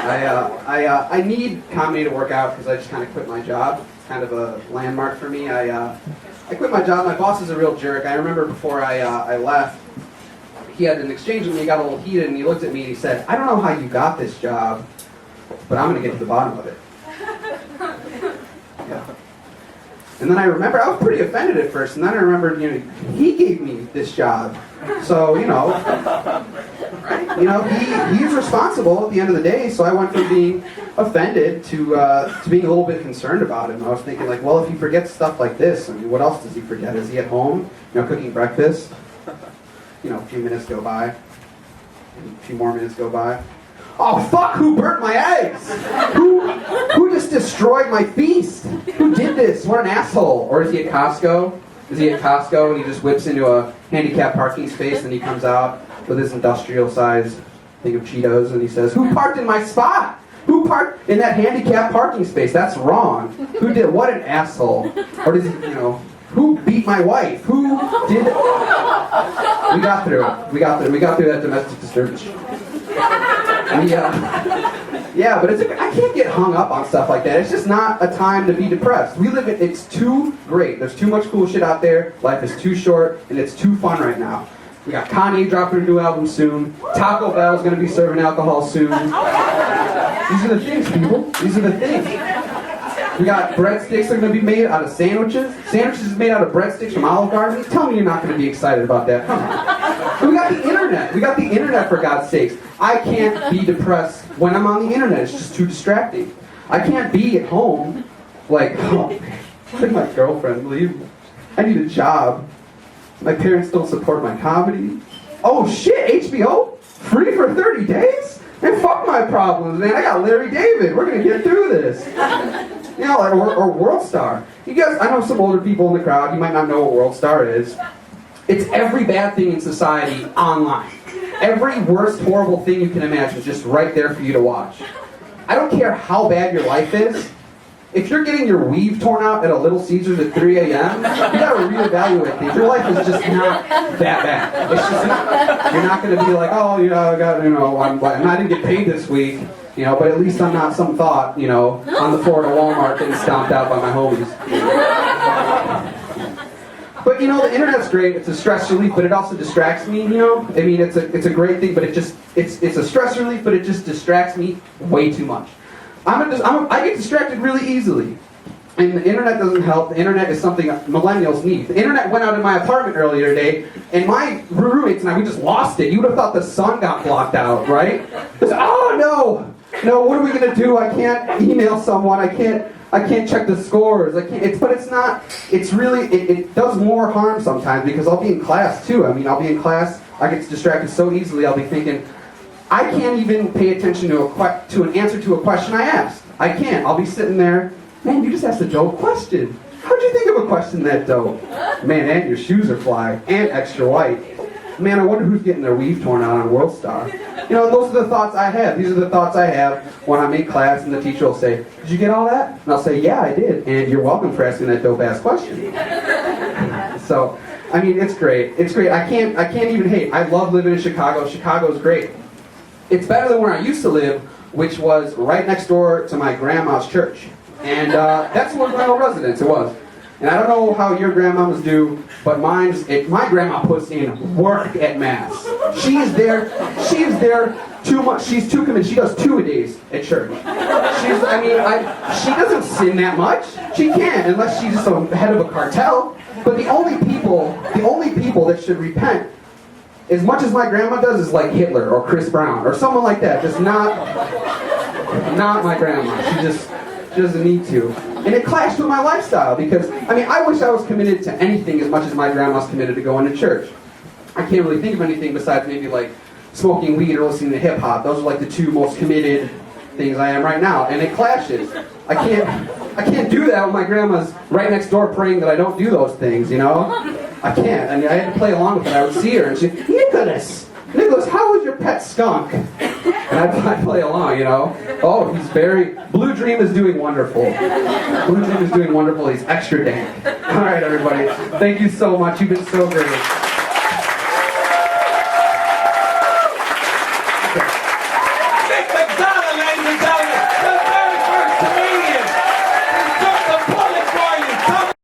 I need comedy to work out because I just kind of quit my job. It's kind of a landmark for me. I quit my job. My boss is a real jerk. I remember before I left, he had an exchange with me, got a little heated, and he looked at me and he said, "I don't know how you got this job, but I'm going to get to the bottom of it." Yeah. And then I remember, I was pretty offended at first, and then I remembered, he gave me this job. So, right? He's responsible at the end of the day, so I went from being offended to being a little bit concerned about him. I was thinking, like, well, if he forgets stuff like this, I mean, what else does he forget? Is he at home, cooking breakfast? A few minutes go by, and a few more minutes go by. Oh, fuck, who burnt my eggs? Who just destroyed my feast? Who did this? What an asshole. Or is he at Costco? Is he at Costco and he just whips into a handicapped parking space and he comes out with his industrial-sized thing of Cheetos and he says, "Who parked in my spot? Who parked in that handicapped parking space? That's wrong. Who did? What an asshole." Or does he, who beat my wife? Who did it? We got through it. We got through that domestic disturbance. Yeah, but I can't get hung up on stuff like that. It's just not a time to be depressed. It's too great. There's too much cool shit out there. Life is too short, and it's too fun right now. We got Kanye dropping a new album soon. Taco Bell's going to be serving alcohol soon. These are the things, people. These are the things. We got breadsticks that are going to be made out of sandwiches. Sandwiches made out of breadsticks from Olive Garden. Tell me you're not going to be excited about that. Come on. And we got the internet. We got the internet, for God's sakes. I can't be depressed when I'm on the internet. It's just too distracting. I can't be at home like, oh man, could my girlfriend leave? I need a job. My parents don't support my comedy. Oh shit, HBO? Free for 30 days? Man, fuck my problems, man. I got Larry David. We're going to get through this. Or World Star. You guys, I know some older people in the crowd. You might not know what World Star is. It's every bad thing in society online. Every worst, horrible thing you can imagine is just right there for you to watch. I don't care how bad your life is. If you're getting your weave torn out at a Little Caesars at 3 a.m., you gotta reevaluate things. Your life is just not that bad. It's just not. You're not gonna be like, oh, I didn't get paid this week, but at least I'm not some thought, on the floor at a Walmart getting stomped out by my homies. But the internet's great. It's a stress relief, but it also distracts me. I mean, it's a great thing, but it's a stress relief, but it just distracts me way too much. I get distracted really easily, and the internet doesn't help. The internet is something millennials need. The internet went out in my apartment earlier today, and my roommates and I, we just lost it. You would have thought the sun got blocked out, right? It's, oh no, what are we gonna do? I can't email someone. I can't check the scores. It does more harm sometimes because I'll be in class too. I mean, I'll be in class, I get distracted so easily, I'll be thinking, I can't even pay attention to an answer to a question I asked. I can't. I'll be sitting there, man, you just asked a dope question. How'd you think of a question that dope? Man, and your shoes are fly, and extra white. Man, I wonder who's getting their weave torn out on World Star. Those are the thoughts I have. These are the thoughts I have when I'm in class and the teacher will say, "Did you get all that?" And I'll say, "Yeah, I did." And you're welcome for asking that dope-ass question. So, I mean, it's great. It's great. I can't even hate. I love living in Chicago. Chicago's great. It's better than where I used to live, which was right next door to my grandma's church. And that's one of my old residence, it was. And I don't know how your grandmamas do, but my grandma puts in work at Mass. She is there too much. She's too committed. She does 2-a-days at church. She doesn't sin that much. She can't, unless she's just the head of a cartel. But the only people that should repent, as much as my grandma does, is like Hitler or Chris Brown or someone like that. Just not my grandma. She doesn't need to. And it clashed with my lifestyle because, I wish I was committed to anything as much as my grandma's committed to going to church. I can't really think of anything besides maybe like smoking weed or listening to hip hop. Those are like the two most committed things I am right now. And it clashes. I can't do that when my grandma's right next door praying that I don't do those things, I can't. I had to play along with it. I would see her and she'd, Nicholas, how was your pet skunk? And I'd play along, Oh, Blue Dream is doing wonderful. Blue Dream is doing wonderful. He's extra dank. All right, everybody. Thank you so much. You've been so great.